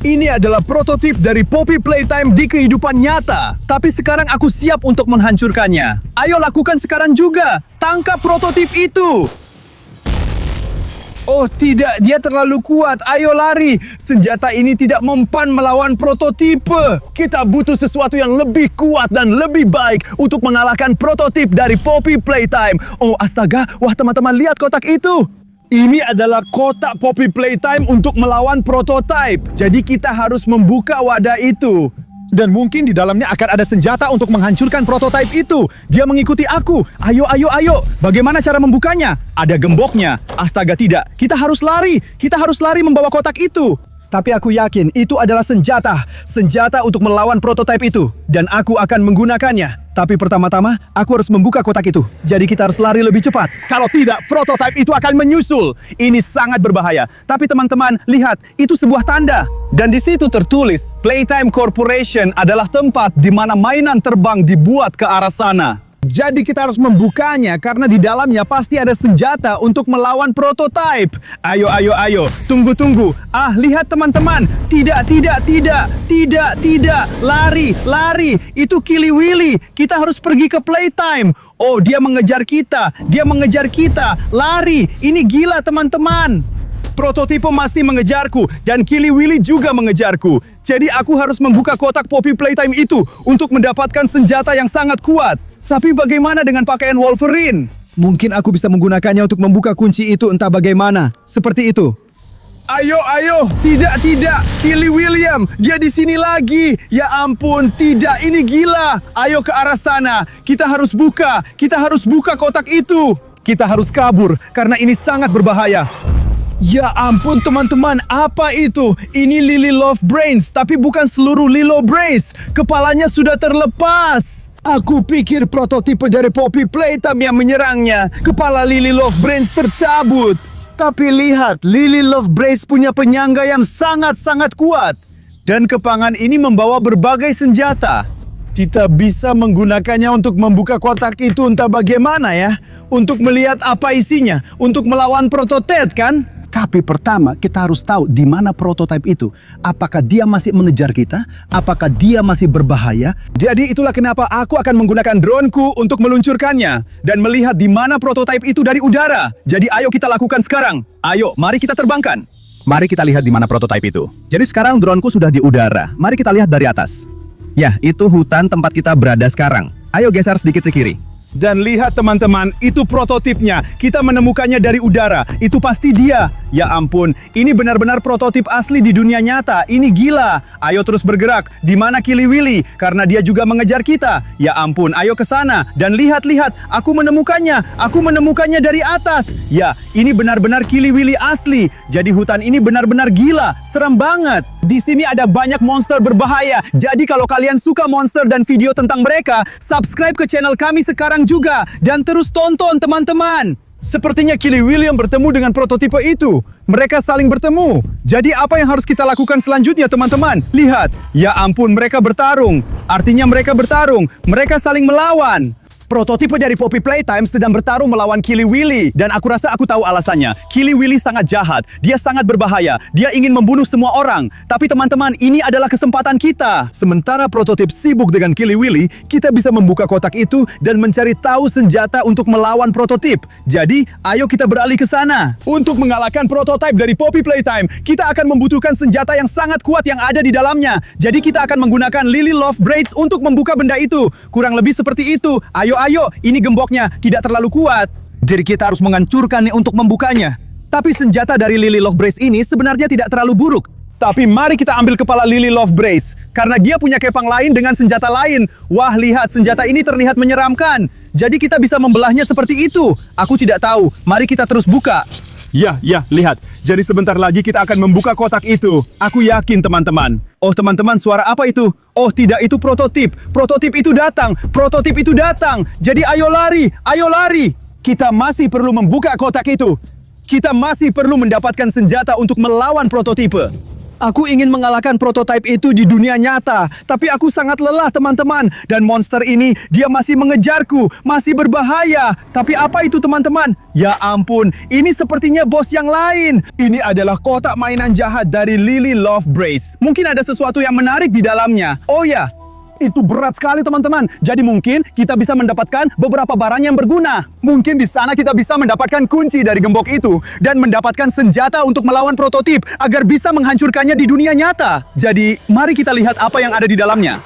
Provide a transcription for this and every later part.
Ini adalah prototip dari Poppy Playtime di kehidupan nyata. Tapi sekarang aku siap untuk menghancurkannya. Ayo lakukan sekarang juga. Tangkap prototip itu. Oh tidak, dia terlalu kuat. Ayo lari. Senjata ini tidak mempan melawan prototipe. Kita butuh sesuatu yang lebih kuat dan lebih baik untuk mengalahkan prototip dari Poppy Playtime. Oh astaga, wah teman-teman lihat kotak itu. Ini adalah kotak Poppy Playtime untuk melawan prototipe. Jadi kita harus membuka wadah itu. Dan mungkin di dalamnya akan ada senjata untuk menghancurkan prototipe itu. Dia mengikuti aku. Ayo, ayo, ayo. Bagaimana cara membukanya? Ada gemboknya. Astaga tidak. Kita harus lari. Kita harus lari membawa kotak itu. Tapi aku yakin itu adalah senjata. Senjata untuk melawan prototipe itu. Dan aku akan menggunakannya. Tapi pertama-tama, aku harus membuka kotak itu. Jadi kita harus lari lebih cepat. Kalau tidak, prototipe itu akan menyusul. Ini sangat berbahaya. Tapi teman-teman, lihat, itu sebuah tanda. Dan di situ tertulis, Playtime Corporation adalah tempat di mana mainan terbang dibuat ke arah sana. Jadi kita harus membukanya karena di dalamnya pasti ada senjata untuk melawan prototipe. Ayo, ayo, ayo. Tunggu, tunggu. Ah, lihat teman-teman. Tidak, tidak, tidak. Tidak, tidak. Lari, lari. Itu Kili Willy. Kita harus pergi ke Playtime. Oh, dia mengejar kita. Dia mengejar kita. Lari. Ini gila teman-teman. Prototipe pasti mengejarku dan Kili Willy juga mengejarku. Jadi aku harus membuka kotak Poppy Playtime itu untuk mendapatkan senjata yang sangat kuat. Tapi bagaimana dengan pakaian Wolverine? Mungkin aku bisa menggunakannya untuk membuka kunci itu entah bagaimana. Seperti itu. Ayo, ayo. Tidak, tidak. Kili William, dia di sini lagi. Ya ampun, tidak. Ini gila. Ayo ke arah sana. Kita harus buka. Kita harus buka kotak itu. Kita harus kabur karena ini sangat berbahaya. Ya ampun teman-teman, apa itu? Ini Lily Love Brains, tapi bukan seluruh Lilo Brains. Kepalanya sudah terlepas. Aku pikir prototipe dari Poppy Playtime yang menyerangnya. Kepala Lily Love Brains tercabut. Tapi lihat, Lily Love Brains punya penyangga yang sangat-sangat kuat. Dan kepangan ini membawa berbagai senjata. Kita bisa menggunakannya untuk membuka kotak itu entah bagaimana ya. Untuk melihat apa isinya. Untuk melawan prototipe kan? Tapi pertama kita harus tahu di mana prototipe itu. Apakah dia masih mengejar kita? Apakah dia masih berbahaya? Jadi itulah kenapa aku akan menggunakan drone-ku untuk meluncurkannya. Dan melihat di mana prototipe itu dari udara. Jadi ayo kita lakukan sekarang. Ayo, mari kita terbangkan. Mari kita lihat di mana prototipe itu. Jadi sekarang drone-ku sudah di udara. Mari kita lihat dari atas. Ya, itu hutan tempat kita berada sekarang. Ayo geser sedikit ke kiri. Dan lihat teman-teman, itu prototipnya. Kita menemukannya dari udara. Itu pasti dia. Ya ampun, ini benar-benar prototip asli di dunia nyata. Ini gila. Ayo terus bergerak. Di mana Kili Willy? Karena dia juga mengejar kita. Ya ampun, ayo ke sana. Dan lihat-lihat, aku menemukannya. Aku menemukannya dari atas. Ya, ini benar-benar Kili Willy asli. Jadi hutan ini benar-benar gila. Serem banget. Di sini ada banyak monster berbahaya. Jadi kalau kalian suka monster dan video tentang mereka, subscribe ke channel kami sekarang juga. Dan terus tonton teman-teman. Sepertinya Kili William bertemu dengan prototipe itu. Mereka saling bertemu. Jadi apa yang harus kita lakukan selanjutnya teman-teman? Lihat. Ya ampun, mereka bertarung. Artinya mereka bertarung. Mereka saling melawan. Prototipe dari Poppy Playtime sedang bertarung melawan Kili Willy. Dan aku rasa aku tahu alasannya. Kili Willy sangat jahat. Dia sangat berbahaya. Dia ingin membunuh semua orang. Tapi teman-teman, ini adalah kesempatan kita. Sementara prototip sibuk dengan Kili Willy, kita bisa membuka kotak itu dan mencari tahu senjata untuk melawan prototip. Jadi, ayo kita beralih ke sana. Untuk mengalahkan prototipe dari Poppy Playtime, kita akan membutuhkan senjata yang sangat kuat yang ada di dalamnya. Jadi kita akan menggunakan Lily Love Braids untuk membuka benda itu. Kurang lebih seperti itu. Ayo, ini gemboknya tidak terlalu kuat. Jadi kita harus menghancurkannya untuk membukanya. Tapi senjata dari Lily Love Brace ini sebenarnya tidak terlalu buruk. Tapi mari kita ambil kepala Lily Love Brace. Karena dia punya kepang lain dengan senjata lain. Wah, lihat, senjata ini terlihat menyeramkan. Jadi kita bisa membelahnya seperti itu. Aku tidak tahu. Mari kita terus buka. Ya, lihat. Jadi sebentar lagi kita akan membuka kotak itu. Aku yakin, teman-teman. Oh, teman-teman, suara apa itu? Oh, tidak, itu prototip. Prototip itu datang. Prototip itu datang. Jadi ayo lari. Ayo lari. Kita masih perlu membuka kotak itu. Kita masih perlu mendapatkan senjata untuk melawan prototipe. Aku ingin mengalahkan prototipe itu di dunia nyata, tapi aku sangat lelah teman-teman. Dan monster ini, dia masih mengejarku, masih berbahaya. Tapi apa itu teman-teman? Ya ampun, ini sepertinya bos yang lain. Ini adalah kotak mainan jahat dari Lily Love Brace. Mungkin ada sesuatu yang menarik di dalamnya. Oh ya, itu berat sekali teman-teman. Jadi mungkin kita bisa mendapatkan beberapa barang yang berguna. Mungkin di sana kita bisa mendapatkan kunci dari gembok itu dan mendapatkan senjata untuk melawan prototip agar bisa menghancurkannya di dunia nyata. Jadi mari kita lihat apa yang ada di dalamnya.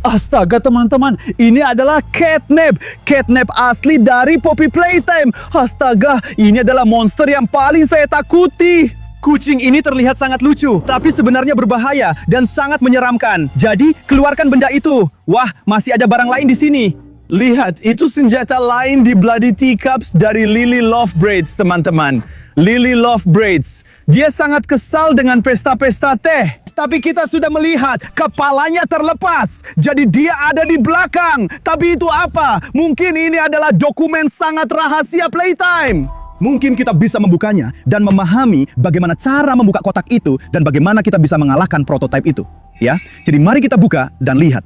Astaga teman-teman, ini adalah catnap. Catnap asli dari Poppy Playtime. Astaga, ini adalah monster yang paling saya takuti. Kucing ini terlihat sangat lucu, tapi sebenarnya berbahaya dan sangat menyeramkan. Jadi, keluarkan benda itu. Wah, masih ada barang lain di sini. Lihat, itu senjata lain di Bloody Teacups dari Lily Love Braids, teman-teman. Lily Love Braids. Dia sangat kesal dengan pesta-pesta teh. Tapi kita sudah melihat kepalanya terlepas. Jadi dia ada di belakang. Tapi itu apa? Mungkin ini adalah dokumen sangat rahasia Playtime. Mungkin kita bisa membukanya dan memahami bagaimana cara membuka kotak itu dan bagaimana kita bisa mengalahkan prototipe itu. Ya, jadi mari kita buka dan lihat.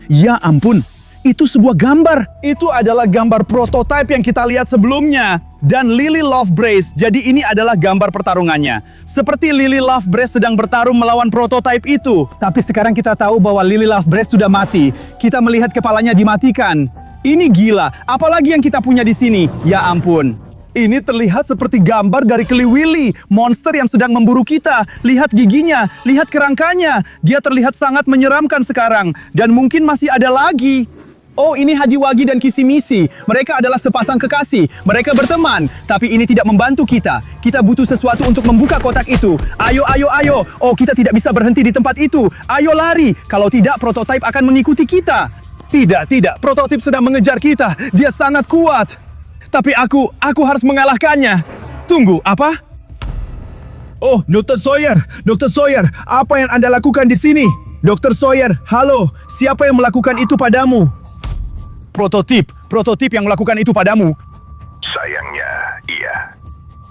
Ya ampun, itu sebuah gambar. Itu adalah gambar prototipe yang kita lihat sebelumnya. Dan Lily Love Brace, jadi ini adalah gambar pertarungannya. Seperti Lily Love Brace sedang bertarung melawan prototipe itu. Tapi sekarang kita tahu bahwa Lily Love Brace sudah mati. Kita melihat kepalanya dimatikan. Ini gila, apalagi yang kita punya di sini. Ya ampun. Ini terlihat seperti gambar dari Keliwili, monster yang sedang memburu kita. Lihat giginya, lihat kerangkanya. Dia terlihat sangat menyeramkan sekarang. Dan mungkin masih ada lagi. Oh, ini Hajiwagi dan Kisimisi. Mereka adalah sepasang kekasih. Mereka berteman. Tapi ini tidak membantu kita. Kita butuh sesuatu untuk membuka kotak itu. Ayo, ayo, ayo. Oh, kita tidak bisa berhenti di tempat itu. Ayo lari. Kalau tidak, prototipe akan mengikuti kita. Tidak, tidak. Prototipe sedang mengejar kita. Dia sangat kuat. Tapi aku harus mengalahkannya. Tunggu, apa? Oh, Dr. Sawyer. Dr. Sawyer, apa yang Anda lakukan di sini? Dr. Sawyer, halo. Siapa yang melakukan itu padamu? Prototip yang melakukan itu padamu. Sayangnya, iya.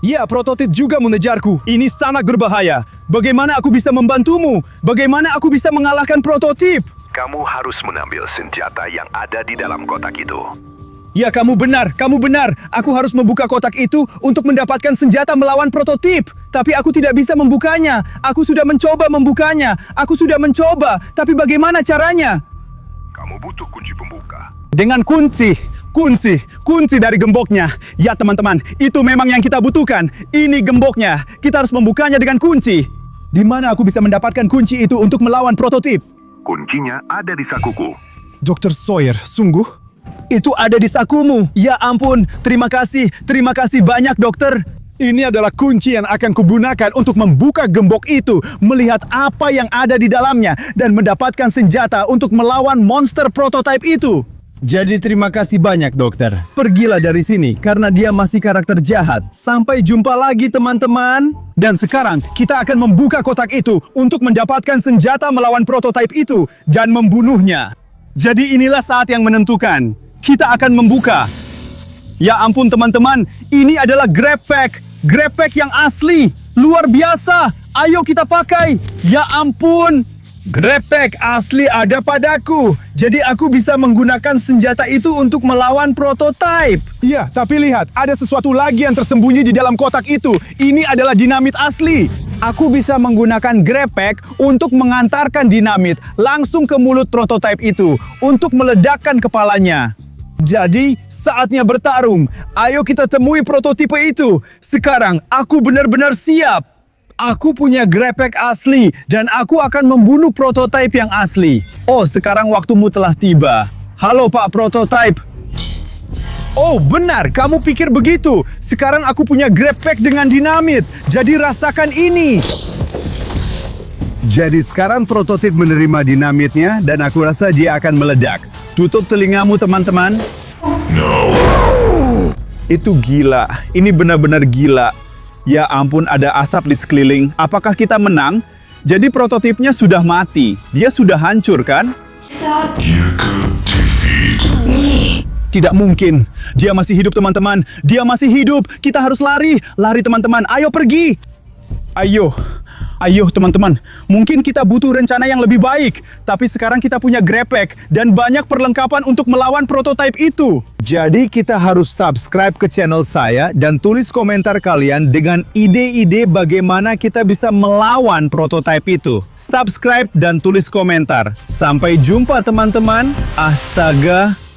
Ya, prototip juga mengejarku. Ini sangat berbahaya. Bagaimana aku bisa membantumu? Bagaimana aku bisa mengalahkan prototip? Kamu harus mengambil senjata yang ada di dalam kotak itu. Ya, kamu benar. Aku harus membuka kotak itu untuk mendapatkan senjata melawan prototip. Tapi aku tidak bisa membukanya. Aku sudah mencoba membukanya. Tapi bagaimana caranya? Kamu butuh kunci pembuka. Dengan kunci dari gemboknya. Ya teman-teman, itu memang yang kita butuhkan. Ini gemboknya. Kita harus membukanya dengan kunci. Di mana aku bisa mendapatkan kunci itu untuk melawan prototip? Kuncinya ada di sakuku. Dr. Sawyer, sungguh? Itu ada di sakumu. Ya ampun, terima kasih banyak dokter. Ini adalah kunci yang akan kugunakan untuk membuka gembok itu, melihat apa yang ada di dalamnya, dan mendapatkan senjata untuk melawan monster prototipe itu. Jadi terima kasih banyak dokter. Pergilah dari sini karena dia masih karakter jahat. Sampai jumpa lagi teman-teman. Dan sekarang kita akan membuka kotak itu untuk mendapatkan senjata melawan prototipe itu dan membunuhnya. Jadi inilah saat yang menentukan. Kita akan membuka. Ya ampun teman-teman, ini adalah grab pack. Grab pack yang asli. Luar biasa. Ayo kita pakai. Ya ampun. Grab pack asli ada padaku. Jadi aku bisa menggunakan senjata itu untuk melawan prototipe. Iya, tapi lihat, ada sesuatu lagi yang tersembunyi di dalam kotak itu. Ini adalah dinamit asli. Aku bisa menggunakan grab pack untuk mengantarkan dinamit langsung ke mulut prototipe itu untuk meledakkan kepalanya. Jadi, saatnya bertarung. Ayo kita temui prototipe itu. Sekarang, aku benar-benar siap. Aku punya grab pack asli dan aku akan membunuh prototipe yang asli. Oh, sekarang waktumu telah tiba. Halo Pak Prototipe. Oh, benar. Kamu pikir begitu. Sekarang aku punya grab pack dengan dinamit. Jadi rasakan ini. Jadi sekarang prototip menerima dinamitnya dan aku rasa dia akan meledak. Tutup telingamu teman-teman. No. Itu gila. Ini benar-benar gila. Ya ampun, ada asap di sekeliling. Apakah kita menang? Jadi prototipnya sudah mati. Dia sudah hancur kan? You could defeat me. Tidak mungkin. Dia masih hidup teman-teman. Dia masih hidup. Kita harus lari. Lari teman-teman. Ayo pergi. Ayo. Ayo teman-teman, mungkin kita butuh rencana yang lebih baik. Tapi sekarang kita punya Grepek dan banyak perlengkapan untuk melawan prototipe itu. Jadi kita harus subscribe ke channel saya dan tulis komentar kalian dengan ide-ide bagaimana kita bisa melawan prototipe itu. Subscribe dan tulis komentar. Sampai jumpa teman-teman. Astaga.